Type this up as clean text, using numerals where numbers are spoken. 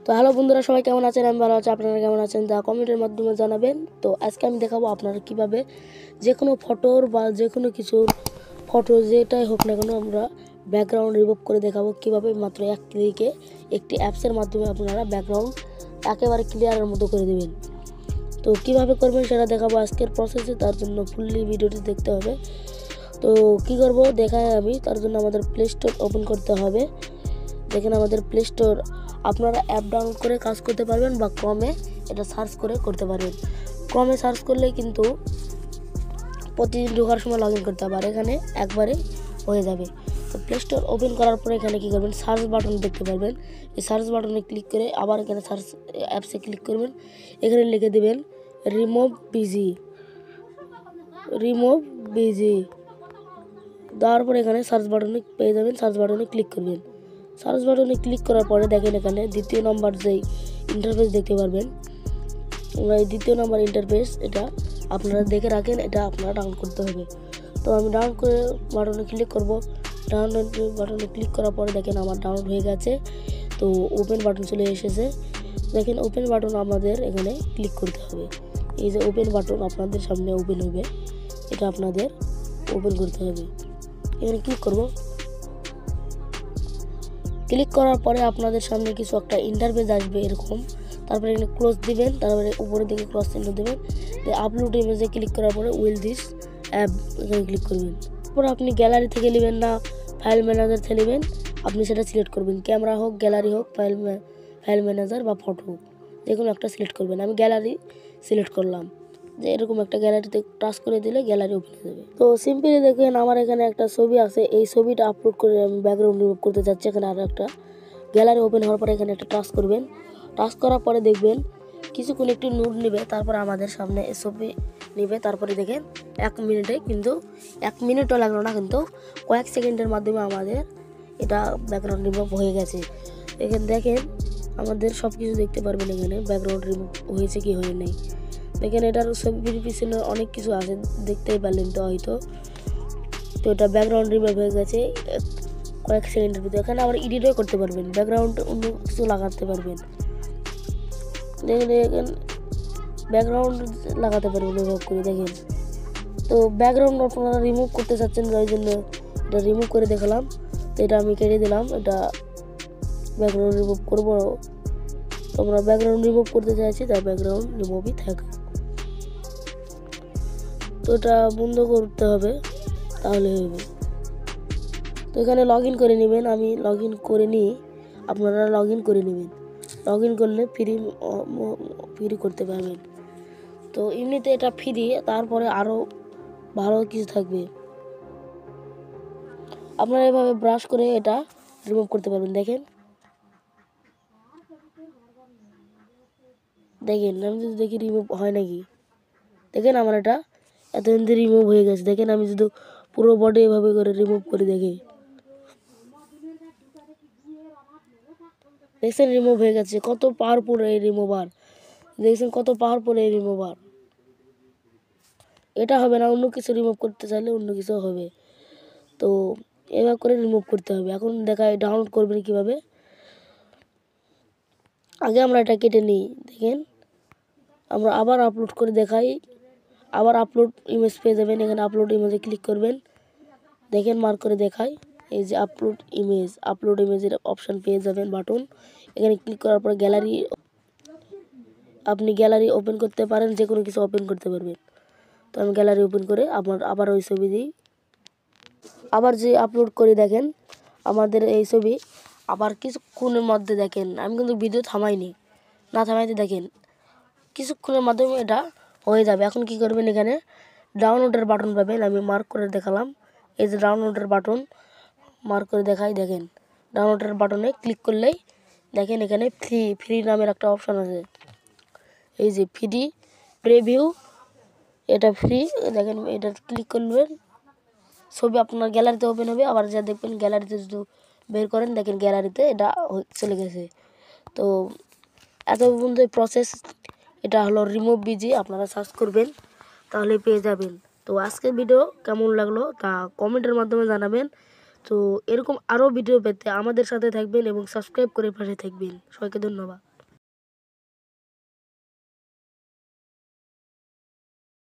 তো হ্যালো বন্ধুরা, সবাই কেমন আছেন? আমি ভালো আছি, আপনারা কেমন আছেন তা কমেন্টের মাধ্যমে জানাবেন। তো আজকে আমি দেখাবো আপনারা কিভাবে যে কোনো ফটোর বা যে কোনো কিছুর ফটো যেটাই হোক না কেন আমরা ব্যাকগ্রাউন্ড রিমুভ করে দেখাবো কিভাবে মাত্র এক ক্লিকে একটি অ্যাপসের মাধ্যমে আপনারা ব্যাকগ্রাউন্ড একেবারে ক্লিয়ারের মতো করে দেবেন। তো কিভাবে করবেন সেটা দেখাবো আজকের প্রসেসে। তার জন্য ফুললি ভিডিওটি দেখতে হবে। তো কি করব দেখাই আমি। তার জন্য আমাদের প্লে স্টোর ওপেন করতে হবে। দেখেন আমাদের প্লে স্টোর, আপনারা অ্যাপ ডাউনলোড করে কাজ করতে পারবেন বা ক্রমে এটা সার্চ করে করতে পারবেন। ক্রমে সার্চ করলে কিন্তু প্রতিদিন ঢোকার সময় লগ ইন করতে হবে, আর এখানে একবারে হয়ে যাবে। তো প্লে স্টোর ওপেন করার পরে এখানে কী করবেন, সার্চ বাটন দেখতে পারবেন। এই সার্চ বাটনে ক্লিক করে আবার এখানে সার্চ অ্যাপসে ক্লিক করবেন। এখানে লিখে দেবেন রিমুভ বিজি। দেওয়ার পরে এখানে সার্চ বাটনে পেয়ে যাবেন, সার্চ বাটনে ক্লিক করবেন। সার্চ বাটনে ক্লিক করার পরে দেখেন এখানে দ্বিতীয় নম্বর যেই ইন্টারফেস দেখতে পারবেন, এই দ্বিতীয় নম্বর ইন্টারফেস এটা আপনারা দেখে রাখেন, এটা আপনারা ডাউনলোড করতে হবে। তো আমি ডাউনলোড করে বাটনে ক্লিক করব। ডাউনলোড বাটনে ক্লিক করার পরে দেখেন আমার ডাউনলোড হয়ে গেছে। তো ওপেন বাটন চলে এসেছে। দেখেন ওপেন বাটন আমাদের এখানে ক্লিক করতে হবে। এই যে ওপেন বাটন আপনাদের সামনে ওপেন হবে, এটা আপনাদের ওপেন করতে হবে। এখানে ক্লিক করব। ক্লিক করার পরে আপনাদের সামনে কিছু একটা ইন্টারফেস আসবে এরকম। তারপরে এখানে ক্লোজ দিবেন, তারপরে উপরের দিকে ক্রস চিহ্ন দেবেন। আপলোড ইমেজে ক্লিক করার পরে উইল দিস অ্যাপ এখানে ক্লিক করবেন। তারপর আপনি গ্যালারি থেকে নেবেন না ফাইল ম্যানেজার থেকে নেবেন, আপনি সেটা সিলেক্ট করবেন। ক্যামেরা হোক, গ্যালারি হোক, ফাইল ম্যানেজার বা ফটো হোক, যে কোনো একটা সিলেক্ট করবেন। আমি গ্যালারি সিলেক্ট করলাম। যে এরকম একটা গ্যালারিতে টাচ করে দিলে গ্যালারি ওপেন হয়ে যাবে। তো সিম্পলি দেখেন আমার এখানে একটা ছবি আছে, এই ছবিটা আপলোড করে আমি ব্যাকগ্রাউন্ড রিমুভ করতে যাচ্ছি। এখানে আরও একটা গ্যালারি ওপেন হওয়ার পরে এখানে একটা টাচ করবেন। টাচ করার পরে দেখবেন কিছুক্ষণ একটু নোট নেবে, তারপর আমাদের সামনে ছবি নেবে। তারপরে দেখেন 1 মিনিটে, কিন্তু 1 মিনিটও লাগলো না, কিন্তু কয়েক সেকেন্ডের মাধ্যমে আমাদের এটা ব্যাকগ্রাউন্ড রিমুভ হয়ে গেছে। এখানে দেখেন আমাদের সব কিছু দেখতে পারবেন, এখানে ব্যাকগ্রাউন্ড রিমুভ হয়েছে কি হয়ে নেই। দেখেন এটার ছবির পিছনে অনেক কিছু আছে, দেখতেই পারলেন তো হয়তো। তো এটা ব্যাকগ্রাউন্ড রিমুভ হয়ে গেছে কয়েক সেকেন্ডের ভিতরে। এখানে আবার এডিটও করতে পারবেন, ব্যাকগ্রাউন্ড অন্য কিছু লাগাতে পারবেন। দেখেন ব্যাকগ্রাউন্ড লাগাতে পারবেন রিমুভ করে। দেখেন তো ব্যাকগ্রাউন্ড আপনারা রিমুভ করতে চাচ্ছেন, ওই জন্য এটা রিমুভ করে দেখালাম। তো এটা আমি কেটে দিলাম, এটা ব্যাকগ্রাউন্ড রিমুভ করবো। তোমরা ব্যাকগ্রাউন্ড রিমুভ করতে চাইছি, তাই ব্যাকগ্রাউন্ড রিমুভই থাকে। তো এটা বন্ধ করতে হবে, তাহলে হবে। তো এখানে লগ ইন করে নেবেন, আমি লগ ইন করে নিই, আপনারা লগ ইন করে নেবেন। লগ ইন করলে ফ্রি করতে পারবেন। তো এমনিতে এটা ফ্রি, তারপরে আরও ভালো কিছু থাকবে। আপনারা এভাবে ব্রাশ করে এটা রিমুভ করতে পারবেন। দেখেন আমি যদি দেখি রিমুভ হয় নাকি। দেখেন আমার এটা এতদিন রিমুভ হয়ে গেছে। দেখেন আমি যদি পুরো বডি এভাবে করে রিমুভ করে দেখি, দেখছেন রিমুভ হয়ে গেছে। কত পাওয়ারফুল এই রিমুভার, দেখছেন কত পাওয়ারফুল এই রিমুভার। এটা হবে না, অন্য কিছু রিমুভ করতে চাইলে অন্য কিছু হবে। তো এভাবে করে রিমুভ করতে হবে। এখন দেখাই ডাউনলোড করবেন কিভাবে। আগে আমরা এটা কেটে নিই। দেখেন আমরা আবার আপলোড করে দেখাই, আবার আপলোড ইমেজ পেয়ে যাবেন। এখানে আপলোড ইমেজে ক্লিক করবেন। দেখেন মার্ক করে দেখাই, এই যে আপলোড ইমেজের অপশান পেয়ে যাবেন বাটন। এখানে ক্লিক করার পর আপনি গ্যালারি ওপেন করতে পারেন, যে কোনো কিছু ওপেন করতে পারবেন। তো আমি গ্যালারি ওপেন করে আবার ওই ছবি দিই, আবার যে আপলোড করে দেখেন আমাদের এই ছবি আবার কিছুক্ষণের মধ্যে দেখেন, আমি কিন্তু ভিডিও থামাইনি, না থামাইতে দেখেন কিছুক্ষণের মাধ্যমে এটা হয়ে যাবে। এখন কি করবেন, এখানে ডাউনলোডের বাটন পাবেন, আমি মার্ক করে দেখালাম। এই যে ডাউনলোডের বাটন মার্ক করে দেখাই, দেখেন ডাউনলোডের বাটনে ক্লিক করলেই দেখেন এখানে ফ্রি নামের একটা অপশান আছে। এই যে ফ্রি প্রিভিউ, এটা ফ্রি। দেখেন এটা ক্লিক করবেন, ছবি আপনার গ্যালারিতে ওপেন হবে। আবার যা দেখবেন গ্যালারিতে যদি বের করেন, দেখেন গ্যালারিতে এটা চলে গেছে। তো এত পর্যন্ত প্রসেস, এটা হলো রিমুভ বিজি। আপনারা সার্চ করবেন তাহলে পেয়ে যাবেন। তো আজকের ভিডিও কেমন লাগলো তা কমেন্টের মাধ্যমে জানাবেন। তো এরকম আরও ভিডিও পেতে আমাদের সাথে থাকবেন এবং সাবস্ক্রাইব করে পাশে থাকবেন। সবাইকে ধন্যবাদ।